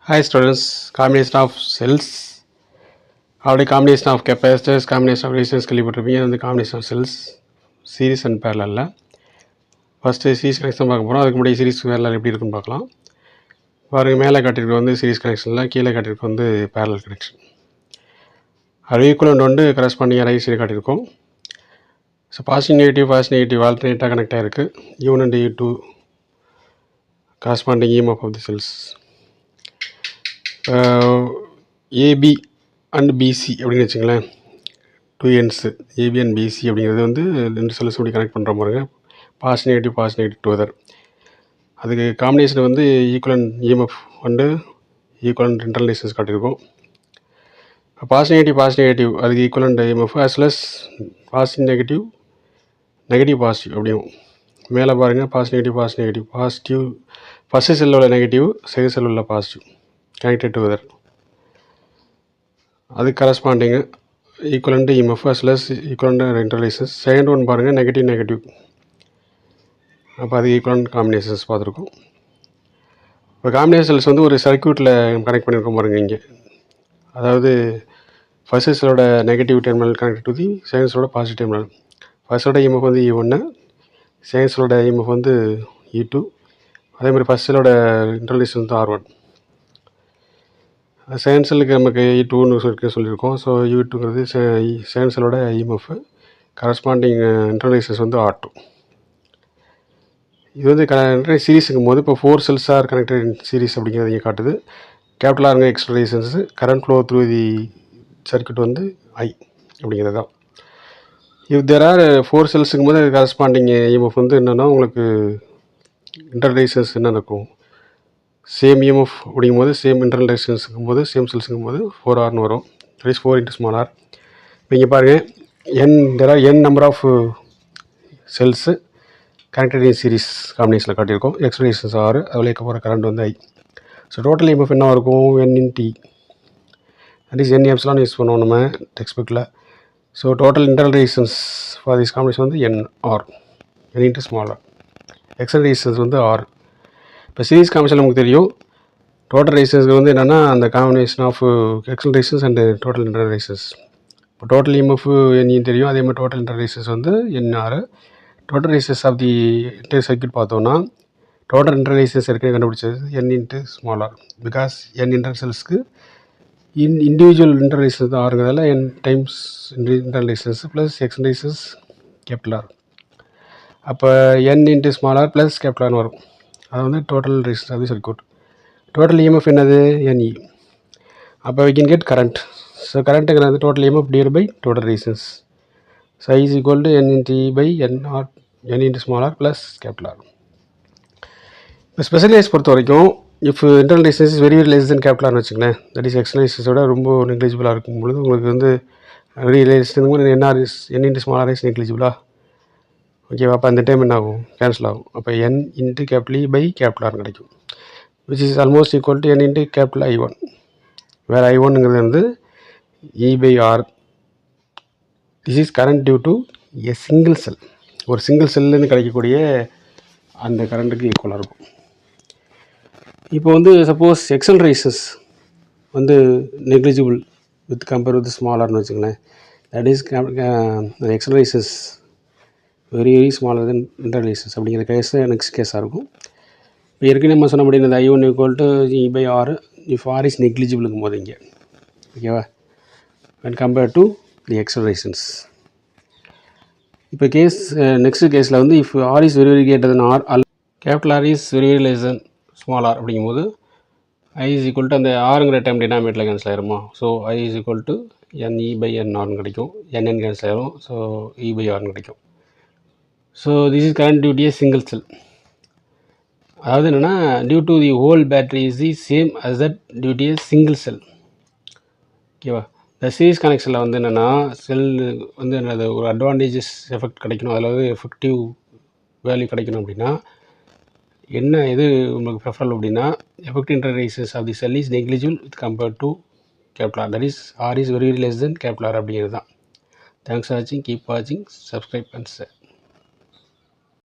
Hi students, combination of cells, already combination of capacitors, combination of resistance கேள்விப்பட்டிருப்பீங்க. வந்து combination of cells, series and parallel. First series connection பார்க்க போகிறோம். அதுக்கு முன்னாடி series parallel எப்படி இருக்குன்னு பார்க்கலாம். பாருங்கள், மேலே காட்டிருக்கு வந்து சீரிஸ் கனெக்ஷனில், கீழே காட்டிருக்கு வந்து parallel கனெக்ஷன். அது ஈக்குவலண்ட் வந்து கரஸ்பாண்டிங் ரைட் சைடு காட்டியிருக்கோம். ஸோ பாசிட்டிவ் நெகட்டிவ் ஆல்டர்னேட்டாக கனெக்ட் ஆகிருக்கு. U1 and U2 கரஸ்பாண்டிங் EMF of the cells. AB and BC அப்படின்னு வச்சுங்களேன், two ends AB and BC அப்படிங்கிறது வந்து ரெண்டு செல்ஸ் அப்படி கனெக்ட் பண்ணுற பாருங்க, பாசிட்டிவ் டுகெதர். அதுக்கு காம்பினேஷன் வந்து ஈக்குவலண்ட் இஎம்எஃப் வந்து ஈக்குவலண்ட் இன்டர்னல் ரெசிஸ்டன்ஸ் காட்டியிருக்கோம். பாசிட்டிவ் அதுக்கு equivalent EMF as well as positive negative positive அப்படியும். மேலே பாருங்கள், பாசிட்டிவ் ஃபஸ்ட்டு செல்லில் உள்ள நெகட்டிவ், செகண்ட் செல்லில் உள்ள பாசிட்டிவ் கனெக்டட் டுகெதர். அது corresponding equivalent EMF as well as equivalent internal resistance. Second one பாருங்கள், நெகட்டிவ். அப்போ அது ஈக்குவலண்ட் காம்பினேஷன்ஸ் பார்த்துருக்கோம். இப்போ காம்பினேஷன் செல்ஸ் வந்து ஒரு சர்க்யூட்டில் கனெக்ட் பண்ணியிருக்கோம் பாருங்கள் இங்கே. அதாவது ஃபர்ஸ்ட் செல்லோட negative terminal connect to the second செல்லோட பாசிட்டிவ் டெர்மினல். ஃபர்ஸ்டோட இஎம்எஃப் வந்து E1, செகண்ட் செல்லோட இஎம்எஃப் வந்து E2. அதே மாதிரி ஃபர்ஸ்ட் செல்லோட இன்டர்னல் ரெசிஸ்டன்ஸ் வந்து R1. செகண்ட் செல்லுக்கு நமக்கு E2ன்னு சொல்லியிருக்கோம். ஸோ U2ங்கிறது செகண்ட் செல்லோட இஎம்எஃப், கரஸ்பாண்டிங் இன்டர்னல் ரெசிஸ்டன்ஸ் வந்து R2. இது வந்து சீரிஸுங்கும் போது இப்போ 4 cells are connected in series அப்படிங்கிறது இங்கே காட்டுது. கேபிட்டல் ஆருங்க extra resistance, current flow through the circuit வந்து I அப்படிங்கிறது தான். இஃப் தேர் ஆர் 4 cells போது கரஸ்பாண்டிங் இஎம்எஃப் வந்து என்னென்னா உங்களுக்கு இன்டர்னல் ரெசிஸ்டன்ஸ் என்ன இருக்கும், சேம் இஎம்எஃப் அப்படிங்கும் போது சேம் இன்டர்னல் ரெசிஸ்டன்ஸுங்கும் போது சேம் செல்ஸுங்கும் போது 4Rன்னு வரும். That is 4 × small r. இப்போ இங்கே பாருங்கள், there are n number of cells connected in series காம்பினேஷனில் காட்டியிருக்கோம். எக்ஸ்ட்ரா ரெசிஸ்டன்ஸ் R, அதில் இருக்க போகிற கரண்ட் வந்து I. ஸோ டோட்டல் இஎம்எஃப் என்ன இருக்கும், n × T. That is n epsilon use பண்ணுவோம் நம்ம டெக்ஸ்ட் புக்கில். So total internal resistance for this combination வந்து NR, n × small r. Extra resistance வந்து R. இப்போ சீரிஸ் காம்பினேஷன் நமக்கு தெரியும், டோட்டல் ரெசிஸ்டன்ஸ் வந்து என்னென்னா அந்த combination of external resistance and total internal resistance. இப்போ டோட்டல் இஎம்எஃப் என்னையும் தெரியும், அதே மாதிரி டோட்டல் இன்டர்னல் ரெசிஸ்டன்ஸ் வந்து NR. Total resistance of the inter circuit பார்த்தோன்னா டோட்டல் இன்டர்னல் ரெசிஸ்டன்ஸ் ஏற்கனவே கண்டுபிடிச்சது n × small r. Because n internal செல்ஸ்க்கு இண்டிவிஜுவல் இன்டர்னல் ரெசிஸ்டன்ஸ் தான் ஆறுங்கிறதால n times internal resistance plus external resistance capital R. அப்போ n × small r plus capital Rன்னு வரும். அது வந்து total resistance of the circuit. Total EMF என்னது, NE. அப்போ we can get current. So கரண்ட்டுங்கிறது total EMF divided by total resistance. So I is equal to n × T by n × small r plus capital R. இப்போ special case பொறுத்த வரைக்கும் if internal resistance is very less then capital Rன்னு வச்சுங்களேன், that is external ரெசிஸ்டன்ஸோட ரொம்ப நெக்லிஜிபிளாக இருக்கும் பொழுது உங்களுக்கு வந்து very resistance n × small r is நெக்லிஜிபிளா, ஓகேவா? அப்போ அந்த டைம் என்ன ஆகும், கேன்சல் ஆகும். அப்போ n × capital E by capital R கிடைக்கும், which is almost equal to n × capital I1. வேறு I1ங்கிறது வந்து E by R. This is current due to a single cell. ஒரு சிங்கிள் செல்லுன்னு கிடைக்கக்கூடிய அந்த கரண்ட்டுக்கு ஈக்குவலாக இருக்கும். இப்போ வந்து சப்போஸ் எக்ஸ்டர்னல் ரெசிஸ்டன்ஸ் வந்து நெக்லிஜிபிள் வித் கம்பேர் வித் ஸ்மாலர்னு வச்சுங்களேன், that is external resistance very smaller then internal resistance அப்படிங்கிற கேஸ் நெக்ஸ்ட் கேஸாக இருக்கும். இப்போ ஏற்கனவே நம்ம சொன்ன முடியும், I1 equal to E by R if R is நெக்லிஜிபிளுங்கும் போது இங்கே, ஓகேவா, when compared to the external resistance. இப்போ கேஸ் நெக்ஸ்ட் கேஸில் வந்து if R is very greater then R, capital R is very less then small r அப்படிங்கும்போது I is equal to அந்த ஆறுங்கிற டைம் டினாமினேட்டரில் கேன்சல் ஆயிருமா, so I is equal to NE by NRன்னு கிடைக்கும். NN கேன்சல் ஆயிரும், ஸோ E by Rன்னு கிடைக்கும். So this is current due to a single cell. அதாவது என்னென்னா due to the whole battery is the same as that due to a single cell, ஓகேவா? இந்த series கனெக்ஷனில் வந்து என்னென்னா செல் வந்து என்னது ஒரு அட்வான்டேஜஸ் எஃபெக்ட் கிடைக்கணும், அதில் வந்து எஃபெக்டிவ் வேல்யூ கிடைக்கணும் அப்படின்னா என்ன எது உங்களுக்கு ப்ரிஃபரபிள் அப்படின்னா effective internal resistance of the sell is negligible with compared to capital R, that is R is very less then capital R அப்படிங்கிறது தான். தேங்க்ஸ் ஃபார் வாட்சிங், கீப் வாட்சிங், சப்ஸ்கிரைப் அண்ட் ஷேர்.